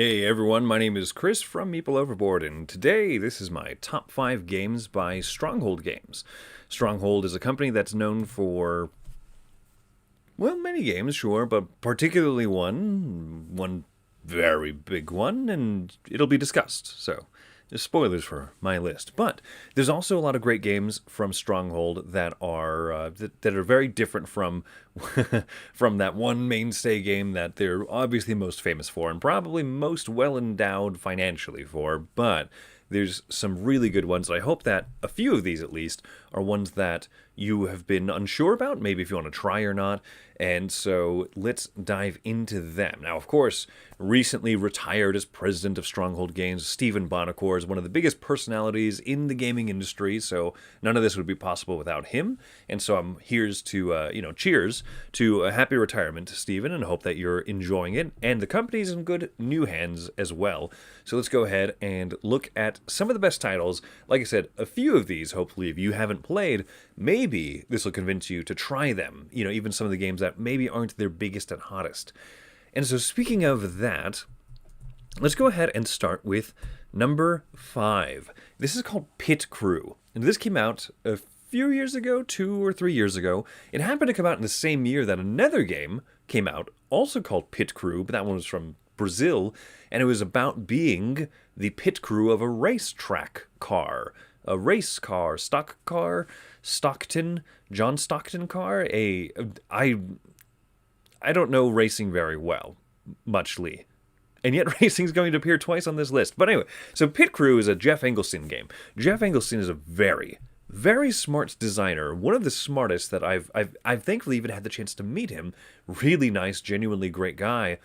Hey everyone, my name is Chris from Meeple Overboard, and today this is my top 5 games by Stronghold Games. Stronghold is a company that's known for, well, many games, sure, but particularly one very big one, and it'll be discussed, so there's spoilers for my list. But there's also a lot of great games from Stronghold that are that are very different from from that one mainstay game that they're obviously most famous for and probably most well endowed financially for. But there's some really good ones. I hope that a few of these, at least, are ones that you have been unsure about, maybe if you want to try or not. And so let's dive into them. Now, of course, recently retired as president of Stronghold Games, Stephen Bonacore is one of the biggest personalities in the gaming industry, so none of this would be possible without him. And so I'm here's to, cheers to a happy retirement to Stephen, and hope that you're enjoying it. And the company's in good new hands as well. So let's go ahead and look at some of the best titles. Like I said, a few of these, hopefully, if you haven't played, maybe this will convince you to try them. Even some of the games that maybe aren't their biggest and hottest. And so speaking of that, let's go ahead and start with number 5. This is called Pit Crew. And this came out a few years ago, 2 or 3 years ago. It happened to come out in the same year that another game came out, also called Pit Crew, but that one was from Brazil, and it was about being the pit crew of a racetrack car. A race car, stock car, John Stockton car. I don't know racing very well, muchly. And yet racing's going to appear twice on this list. But anyway, so Pit Crew is a Jeff Engelson game. Jeff Engelson is a very, very smart designer. One of the smartest that I've thankfully even had the chance to meet him. Really nice, genuinely great guy.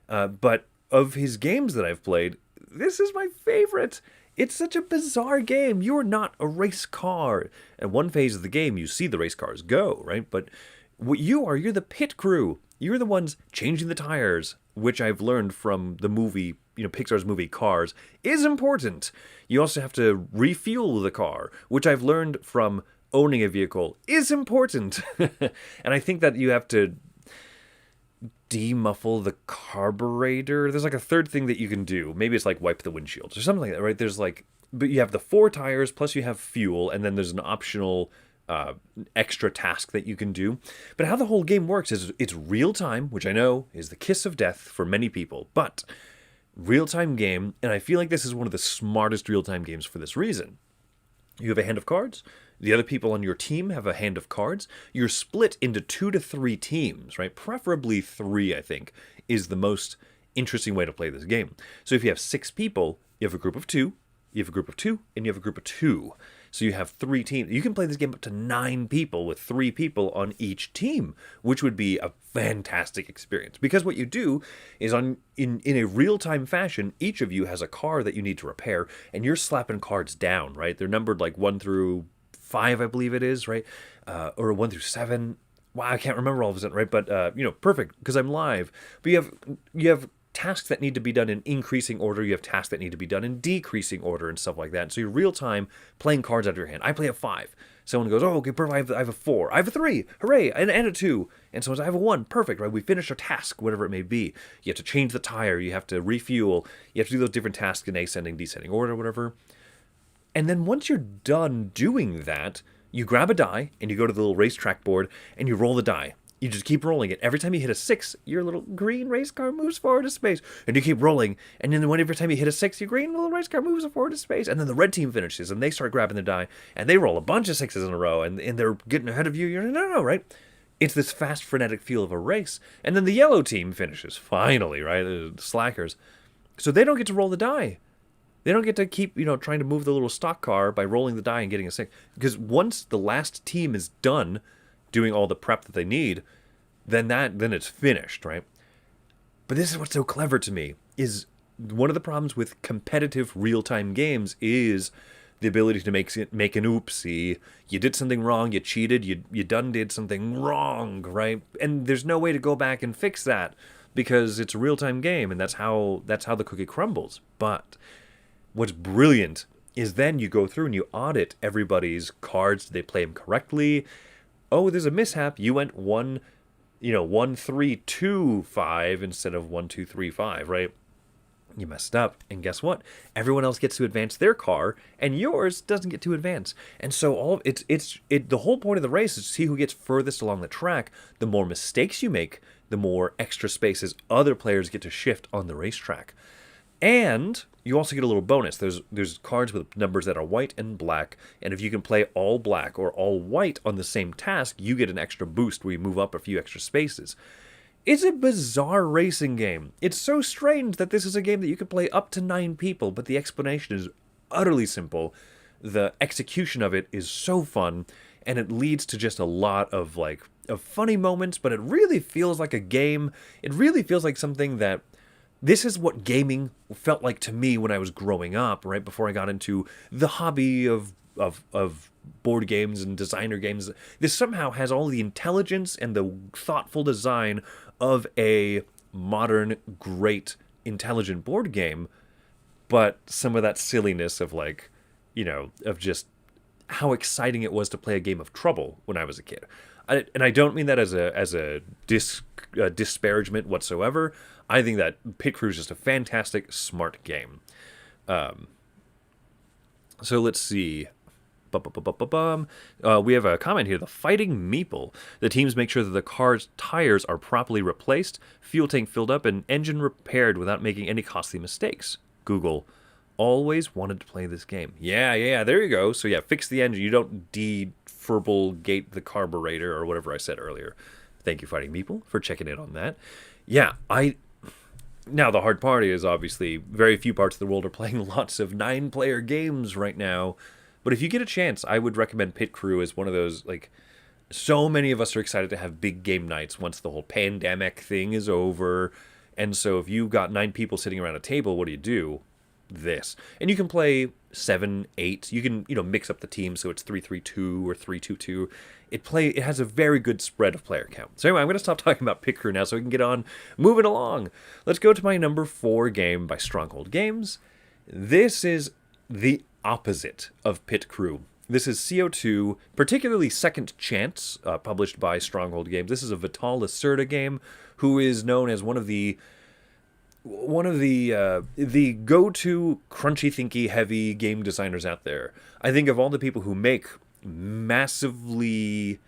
But of his games that I've played, this is my favorite. It's such a bizarre game. You're not a race car. At one phase of the game, you see the race cars go, right? But what you're the pit crew. You're the ones changing the tires, which I've learned from the movie, Pixar's movie Cars, is important. You also have to refuel the car, which I've learned from owning a vehicle is important. And I think that you have to demuffle the carburetor. There's like a third thing that you can do. Maybe it's like wipe the windshields or something like that, right? But you have the 4 tires, plus you have fuel, and then there's an optional extra task that you can do. But how the whole game works is it's real time, which I know is the kiss of death for many people, but real time game, and I feel like this is one of the smartest real time games for this reason. You have a hand of cards. The other people on your team have a hand of cards. You're split into 2 to 3 teams, right? Preferably 3, I think, is the most interesting way to play this game. So if you have 6 people, you have a group of 2, you have a group of 2, and you have a group of 2. So you have 3 teams. You can play this game up to 9 people with 3 people on each team, which would be a fantastic experience. Because what you do is in a real-time fashion, each of you has a car that you need to repair, and you're slapping cards down, right? They're numbered like 1 through 5, I believe it is, right? Or 1 through 7. Wow, I can't remember all of it, right? But, perfect, because I'm live. But you have tasks that need to be done in increasing order. You have tasks that need to be done in decreasing order and stuff like that. So you're real time playing cards out of your hand. I play a 5. Someone goes, oh, okay, perfect. I have a 4. I have a 3. Hooray. And a 2. And someone says, I have a 1. Perfect, right? We finished our task, whatever it may be. You have to change the tire. You have to refuel. You have to do those different tasks in ascending, descending order, whatever. And then once you're done doing that, you grab a die and you go to the little racetrack board and you roll the die. You just keep rolling it. Every time you hit a 6, your little green race car moves forward to space. And you keep rolling. And then every time you hit a 6, your green little race car moves forward to space. And then the red team finishes and they start grabbing the die. And they roll a bunch of 6s in a row. And they're getting ahead of you. You're no, right? It's this fast, frenetic feel of a race. And then the yellow team finishes. Finally, right? The slackers. So they don't get to roll the die. They don't get to keep, trying to move the little stock car by rolling the die and getting a 6. Because once the last team is done doing all the prep that they need, then it's finished, right? But this is what's so clever to me, is one of the problems with competitive real-time games is the ability to make an oopsie. You did something wrong, you cheated, you done did something wrong, right? And there's no way to go back and fix that because it's a real-time game, and that's how the cookie crumbles. But what's brilliant is then you go through and you audit everybody's cards. Did they play them correctly? Oh, there's a mishap. You went 1, 1, 3, 2, 5 instead of 1, 2, 3, 5, right? You messed up, and guess what? Everyone else gets to advance their car, and yours doesn't get to advance. And so the whole point of the race is to see who gets furthest along the track. The more mistakes you make, the more extra spaces other players get to shift on the racetrack. And you also get a little bonus. There's cards with numbers that are white and black, and if you can play all black or all white on the same task, you get an extra boost where you move up a few extra spaces. It's a bizarre racing game. It's so strange that this is a game that you can play up to 9 people, but the explanation is utterly simple. The execution of it is so fun, and it leads to just a lot of of funny moments, but it really feels like a game. It really feels like something that this is what gaming felt like to me when I was growing up, right before I got into the hobby of board games and designer games. This somehow has all the intelligence and the thoughtful design of a modern, great, intelligent board game, but some of that silliness of of just how exciting it was to play a game of Trouble when I was a kid. And I don't mean that as a disparagement whatsoever. I think that Pit Crew is just a fantastic, smart game. So let's see. We have a comment here. The Fighting Meeple. The teams make sure that the car's tires are properly replaced, fuel tank filled up, and engine repaired without making any costly mistakes. Google. Always wanted to play this game. Yeah, there you go. So yeah, fix the engine. You don't defurble-gate the carburetor or whatever I said earlier. Thank you, Fighting Meeple, for checking in on that. Yeah, Now, the hard part is obviously very few parts of the world are playing lots of 9-player games right now. But if you get a chance, I would recommend Pit Crew as one of those, so many of us are excited to have big game nights once the whole pandemic thing is over. And so if you've got 9 people sitting around a table, what do you do? This. And you can play 7, 8. You can, mix up the team so it's 3-3-2 or 3-2-2. It has a very good spread of player count. So anyway, I'm going to stop talking about Pit Crew now so we can get on moving along. Let's go to my number 4 game by Stronghold Games. This is the opposite of Pit Crew. This is CO2, particularly Second Chance, published by Stronghold Games. This is a Vital Lacerda game, who is known as one of the go-to crunchy thinky heavy game designers out there. I think of all the people who make massively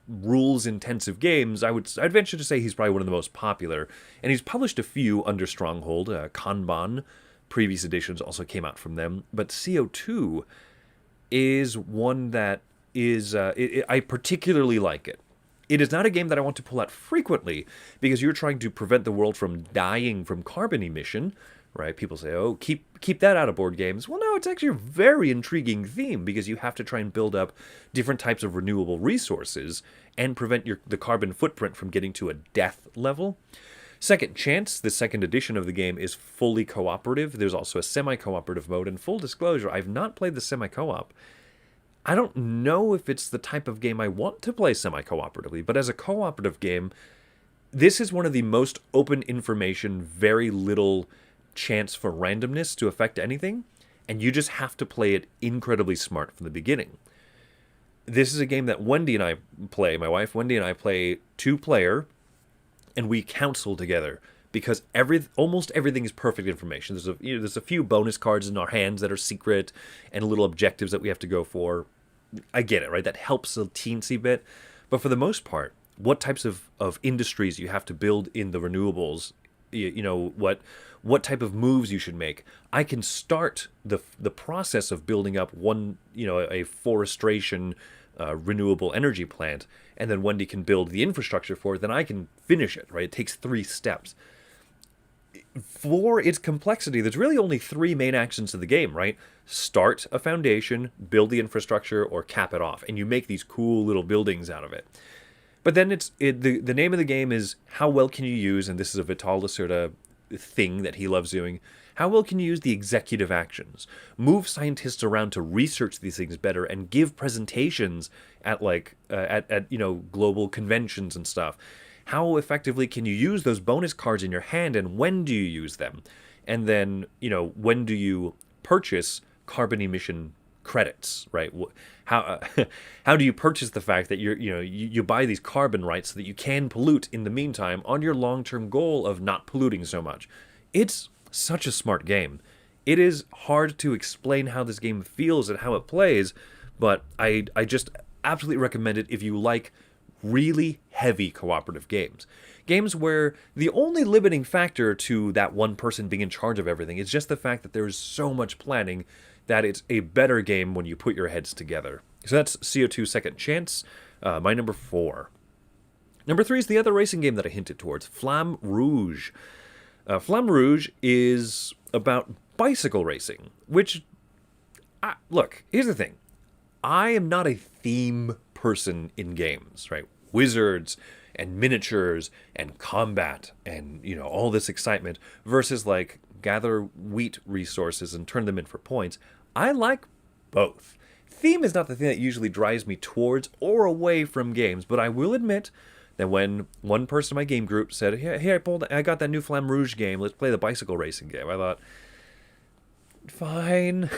rules intensive games, I'd venture to say he's probably one of the most popular, and he's published a few under Stronghold. Kanban previous editions also came out from them, but CO2 is one that is I particularly like it. It is not a game that I want to pull out frequently because you're trying to prevent the world from dying from carbon emission, right? People say, "Oh, keep that out of board games." Well, no, it's actually a very intriguing theme because you have to try and build up different types of renewable resources and prevent the carbon footprint from getting to a death level. Second Chance, the second edition of the game, is fully cooperative. There's also a semi-cooperative mode, and full disclosure, I've not played the semi-co-op. I don't know if it's the type of game I want to play semi-cooperatively, but as a cooperative game, this is one of the most open information, very little chance for randomness to affect anything, and you just have to play it incredibly smart from the beginning. This is a game that Wendy and I play, my wife Wendy and I play 2-player, and we counsel together because almost everything is perfect information. There's a few bonus cards in our hands that are secret and little objectives that we have to go for. I get it, right? That helps a teensy bit. But for the most part, what types of industries you have to build in the renewables, what type of moves you should make. I can start the process of building up a forestation renewable energy plant, and then Wendy can build the infrastructure for it, then I can finish it, right? It takes 3 steps. For its complexity, there's really only 3 main actions of the game, right? Start a foundation, build the infrastructure, or cap it off, and you make these cool little buildings out of it. But then the name of the game is how well can you use, and this is a Vital Lacerda thing that he loves doing, how well can you use the executive actions? Move scientists around to research these things better and give presentations at global conventions and stuff. How effectively can you use those bonus cards in your hand, and when do you use them? And then, when do you purchase carbon emission credits, right? How do you purchase the fact that you buy these carbon rights so that you can pollute in the meantime on your long-term goal of not polluting so much? It's such a smart game. It is hard to explain how this game feels and how it plays, but I just absolutely recommend it if you like really heavy cooperative games. Games where the only limiting factor to that one person being in charge of everything is just the fact that there is so much planning that it's a better game when you put your heads together. So that's CO2 Second Chance, my number 4. Number 3 is the other racing game that I hinted towards, Flam Rouge. Flam Rouge is about bicycle racing, which, look, here's the thing. I am not a theme person in games, right? Wizards and miniatures and combat and, all this excitement versus like gather wheat resources and turn them in for points. I like both. Theme is not the thing that usually drives me towards or away from games, but I will admit that when one person in my game group said, "Hey, I got that new Flam Rouge game. Let's play the bicycle racing game," I thought, fine.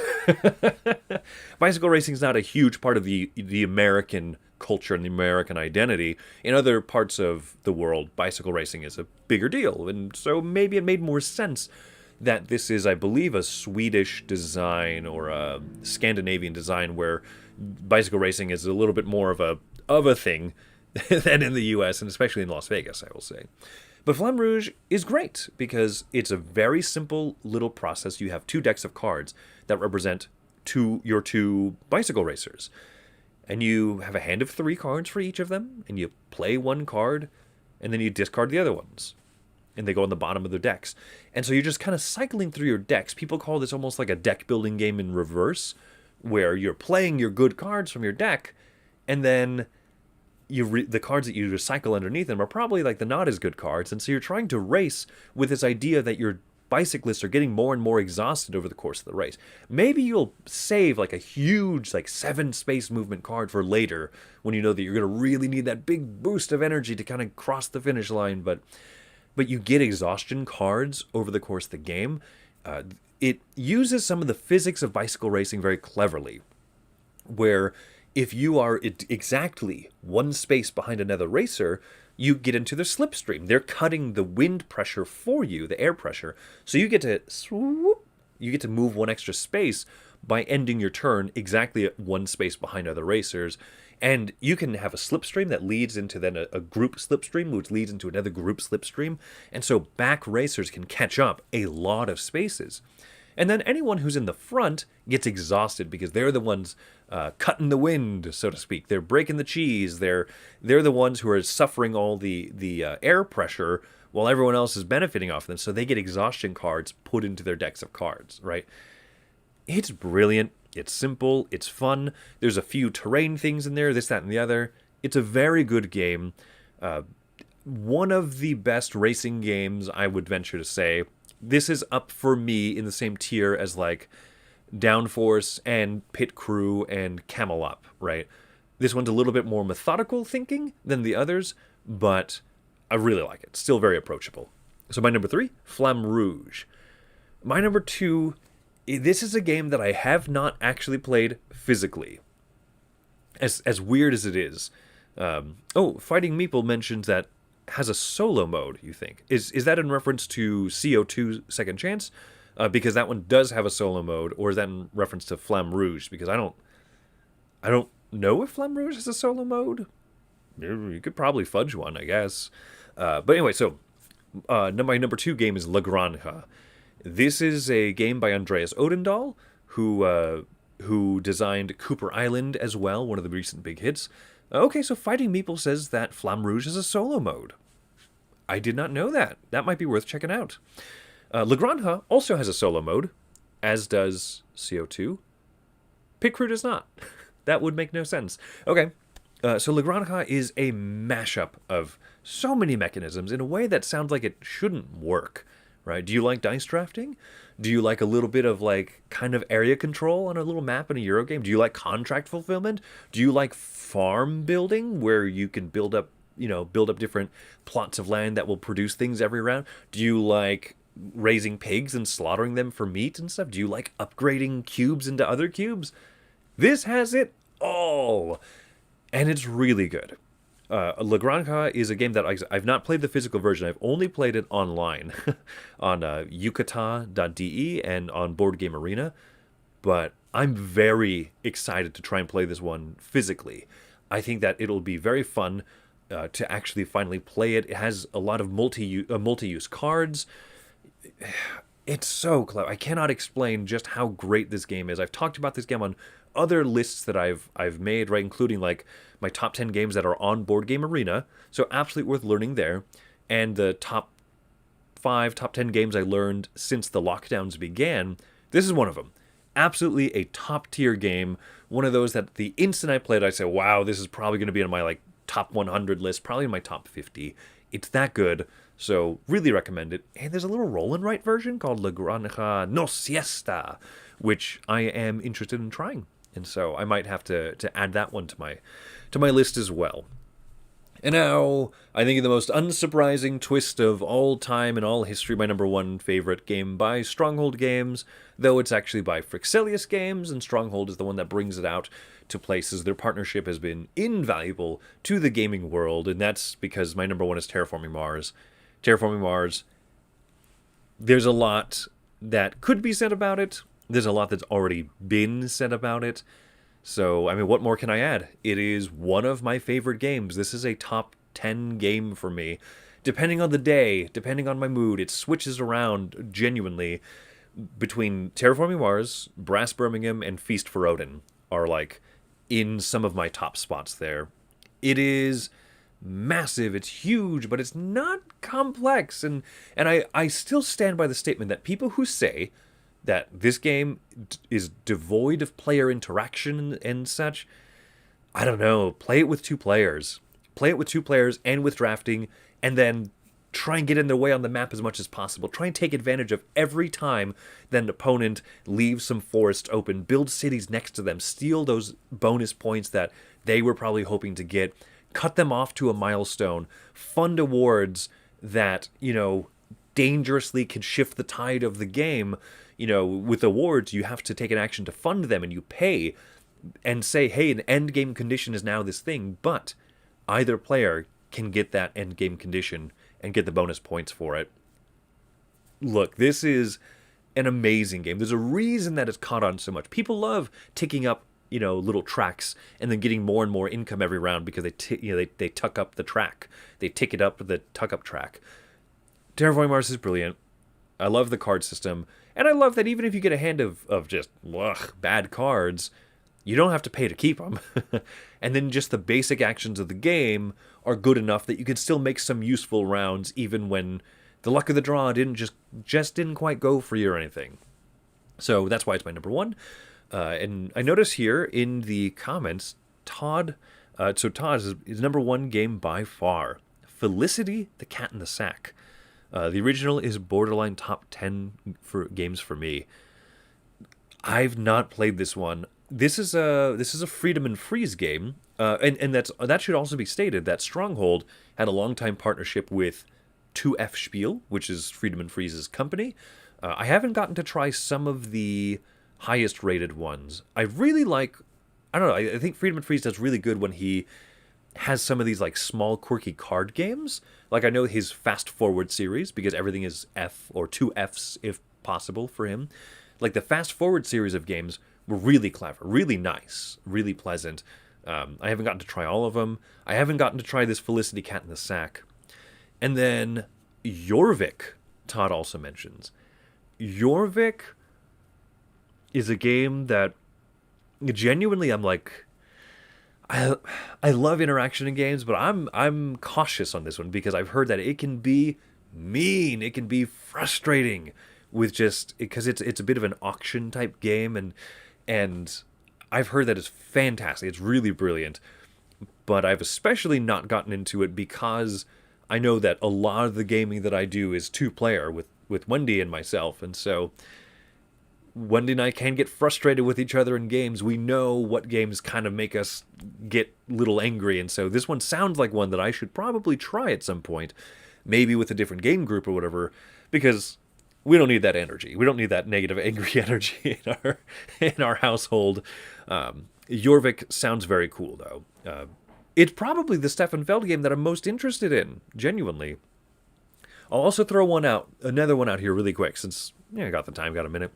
Bicycle racing is not a huge part of the American culture and the American identity. In other parts of the world, bicycle racing is a bigger deal, and so maybe it made more sense that this is, I believe, a Swedish design or a Scandinavian design where bicycle racing is a little bit more of a thing than in the U.S. and especially in Las Vegas, I will say. But Flam Rouge is great because it's a very simple little process. You have 2 decks of cards that represent your 2 bicycle racers. And you have a hand of 3 cards for each of them, and you play 1 card, and then you discard the other ones. And they go on the bottom of their decks. And so you're just kind of cycling through your decks. People call this almost like a deck building game in reverse, where you're playing your good cards from your deck, and then the cards that you recycle underneath them are probably like the not as good cards, and so you're trying to race with this idea that your bicyclists are getting more and more exhausted over the course of the race. Maybe you'll save like a huge 7 space movement card for later when you know that you're going to really need that big boost of energy to kind of cross the finish line, but you get exhaustion cards over the course of the game. It uses some of the physics of bicycle racing very cleverly, where if you are exactly 1 space behind another racer, you get into the slipstream. They're cutting the wind pressure for you, the air pressure, so you get to swoop, you get to move 1 extra space by ending your turn exactly at 1 space behind other racers. And you can have a slipstream that leads into then a group slipstream, which leads into another group slipstream. And so back racers can catch up a lot of spaces. And then anyone who's in the front gets exhausted because they're the ones cutting the wind, so to speak. They're breaking the cheese. They're the ones who are suffering all the air pressure while everyone else is benefiting off them. So they get exhaustion cards put into their decks of cards, right? It's brilliant. It's simple. It's fun. There's a few terrain things in there, this, that, and the other. It's a very good game. One of the best racing games, I would venture to say. This is up for me in the same tier as like Downforce and Pit Crew and Camel Up, right? This one's a little bit more methodical thinking than the others, but I really like it. Still very approachable. So my number 3, Flam Rouge. My number 2, this is a game that I have not actually played physically. As weird as it is. Fighting Meeple mentions that has a solo mode, you think. Is that in reference to CO2 Second Chance? Because that one does have a solo mode, or is that in reference to Flam Rouge? Because I don't know if Flam Rouge has a solo mode. You could probably fudge one, I guess. But anyway, so my number 2 game is Legranja. This is a game by Andreas Odendahl, who designed Cooper Island as well, one of the recent big hits. Okay, so Fighting Meeple says that Flam Rouge has a solo mode. I did not know that. That might be worth checking out. Legranja also has a solo mode, as does CO2. Pit Crew does not. That would make no sense. Okay, so Legranja is a mashup of so many mechanisms in a way that sounds like it shouldn't work, right? Do you like dice drafting? Do you like a little bit of like kind of area control on a little map in a Euro game? Do you like contract fulfillment? Do you like farm building where you can build up different plots of land that will produce things every round? Do you like raising pigs and slaughtering them for meat and stuff? Do you like upgrading cubes into other cubes? This has it all. And it's really good. Legranja is a game that I've not played the physical version. I've only played it online on yucata.de and on Board Game Arena. But I'm very excited to try and play this one physically. I think that it'll be very fun to actually finally play it. It has a lot of multi-use cards. It's so clever. I cannot explain just how great this game is. I've talked about this game on other lists that I've made, right, including like my top 10 games that are on Board Game Arena. So absolutely worth learning there. And the top 5, top 10 games I learned since the lockdowns began. This is one of them. Absolutely a top tier game. One of those that the instant I played, I said, wow, this is probably going to be on my like top 100 list, probably in my top 50. It's that good. So really recommend it. And there's a little roll and write version called Legranja No Siesta, which I am interested in trying. And so I might have to add that one to my list as well. And now, I think the most unsurprising twist of all time and all history, my number one favorite game by Stronghold Games, though it's actually by Frixelius Games, and Stronghold is the one that brings it out to places. Their partnership has been invaluable to the gaming world, and that's because my number one is Terraforming Mars. Terraforming Mars, there's a lot that could be said about it. There's a lot that's already been said about it. So, I mean, what more can I add? It is one of my favorite games. This is a top 10 game for me. Depending on the day, depending on my mood, it switches around genuinely between Terraforming Mars, Brass Birmingham, and Feast for Odin are like in some of my top spots there. It is massive, it's huge, but it's not complex. And I still stand by the statement that people who say that this game is devoid of player interaction and such, I don't know. Play it with 2 players. Play it with 2 players and with drafting, and then try and get in their way on the map as much as possible. Try and take advantage of every time that an opponent leaves some forest open. Build cities next to them. Steal those bonus points that they were probably hoping to get. Cut them off to a milestone. Fund awards that, dangerously can shift the tide of the game. With awards, you have to take an action to fund them, and you pay and say, hey, an end game condition is now this thing, but either player can get that end game condition and get the bonus points for it. Look, this is an amazing game. There's a reason that it's caught on so much. People love ticking up, little tracks and then getting more and more income every round because they tuck up the track. They tick it up the tuck up track. Terraforming Mars is brilliant. I love the card system. And I love that even if you get a hand of just bad cards, you don't have to pay to keep them. And then just the basic actions of the game are good enough that you can still make some useful rounds even when the luck of the draw just didn't quite go for you or anything. So that's why it's my number one. And I notice here in the comments, Todd is his number one game by far. Felicity, the Cat in the Sack. The original is borderline top 10 games for me. I've not played this one. This is a Freedom and Freeze game, and that should also be stated that Stronghold had a long-time partnership with 2F Spiel, which is Freedom and Freeze's company. I haven't gotten to try some of the highest rated ones. I really like. I don't know. I think Freedom and Freeze does really good when he has some of these like small quirky card games. Like I know his Fast Forward series, because everything is F or 2 Fs if possible for him. Like the Fast Forward series of games were really clever, really nice, really pleasant. I haven't gotten to try all of them. I haven't gotten to try this Felicity Cat in the Sack. And then Jorvik, Todd also mentions. Jorvik is a game that genuinely I'm like, I love interaction in games, but I'm cautious on this one because I've heard that it can be mean, it can be frustrating with just because it's a bit of an auction type game, and I've heard that it's fantastic, it's really brilliant, but I've especially not gotten into it because I know that a lot of the gaming that I do is 2-player with Wendy and myself, and so Wendy and I can get frustrated with each other in games. We know what games kind of make us get a little angry, and so this one sounds like one that I should probably try at some point, maybe with a different game group or whatever, because we don't need that energy. We don't need that negative, angry energy in our household. Jorvik sounds very cool, though. It's probably the Stefan Feld game that I'm most interested in, genuinely. I'll also throw another one out here really quick, since I got the time, got a minute.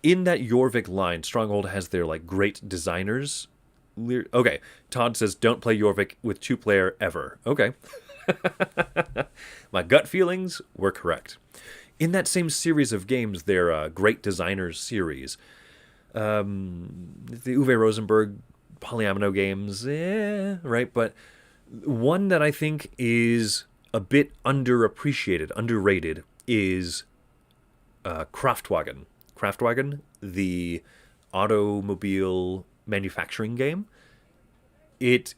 In that Jorvik line, Stronghold has their like great designers. Okay, Todd says don't play Jorvik with 2-player ever. Okay. My gut feelings were correct. In that same series of games, their Great Designers series, the Uwe Rosenberg Polyomino games, right? But one that I think is a bit underappreciated, underrated, is Kraftwagen. Kraftwagen, the automobile manufacturing game. It's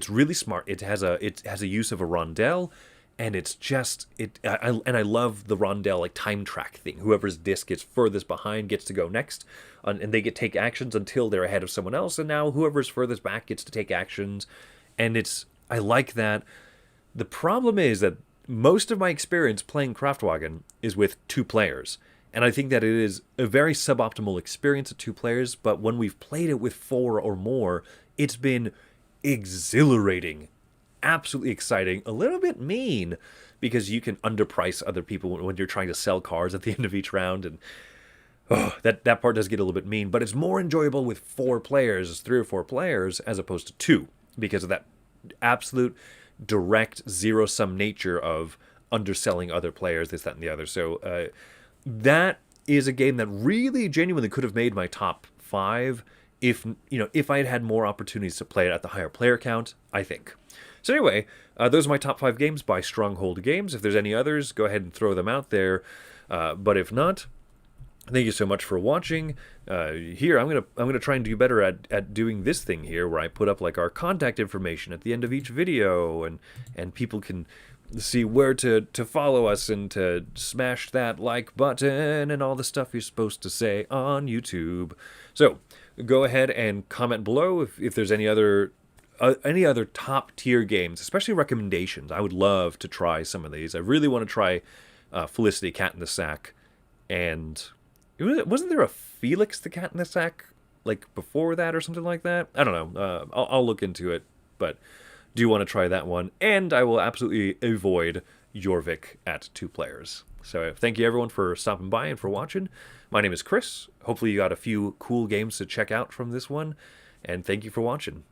really smart. It has a use of a rondelle, and it's just I love the rondelle like time track thing. Whoever's disc gets furthest behind gets to go next, and they take actions until they're ahead of someone else, and now whoever's furthest back gets to take actions, and I like that. The problem is that most of my experience playing Kraftwagen is with 2 players. And I think that it is a very suboptimal experience of 2 players, but when we've played it with 4 or more, it's been exhilarating, absolutely exciting, a little bit mean, because you can underprice other people when you're trying to sell cars at the end of each round, and that part does get a little bit mean, but it's more enjoyable with 4 players, 3 or 4 players, as opposed to 2, because of that absolute direct zero-sum nature of underselling other players, this, that, and the other. So that is a game that really genuinely could have made my top 5 if I had had more opportunities to play it at the higher player count, I think. So anyway, those are my top 5 games by Stronghold Games. If there's any others, go ahead and throw them out there. But if not, thank you so much for watching. Here, I'm gonna try and do better at doing this thing here, where I put up like our contact information at the end of each video, and people can see where to follow us and to smash that like button and all the stuff you're supposed to say on YouTube. So go ahead and comment below if there's any other top tier games, especially recommendations. I would love to try some of these. I really want to try Felicity Cat in the Sack, and wasn't there a Felix the Cat in the Sack like before that or something like that? I don't know. I'll look into it, but do want to try that one, and I will absolutely avoid Jorvik at 2 players. So thank you everyone for stopping by and for watching. My name is Chris. Hopefully you got a few cool games to check out from this one, and thank you for watching.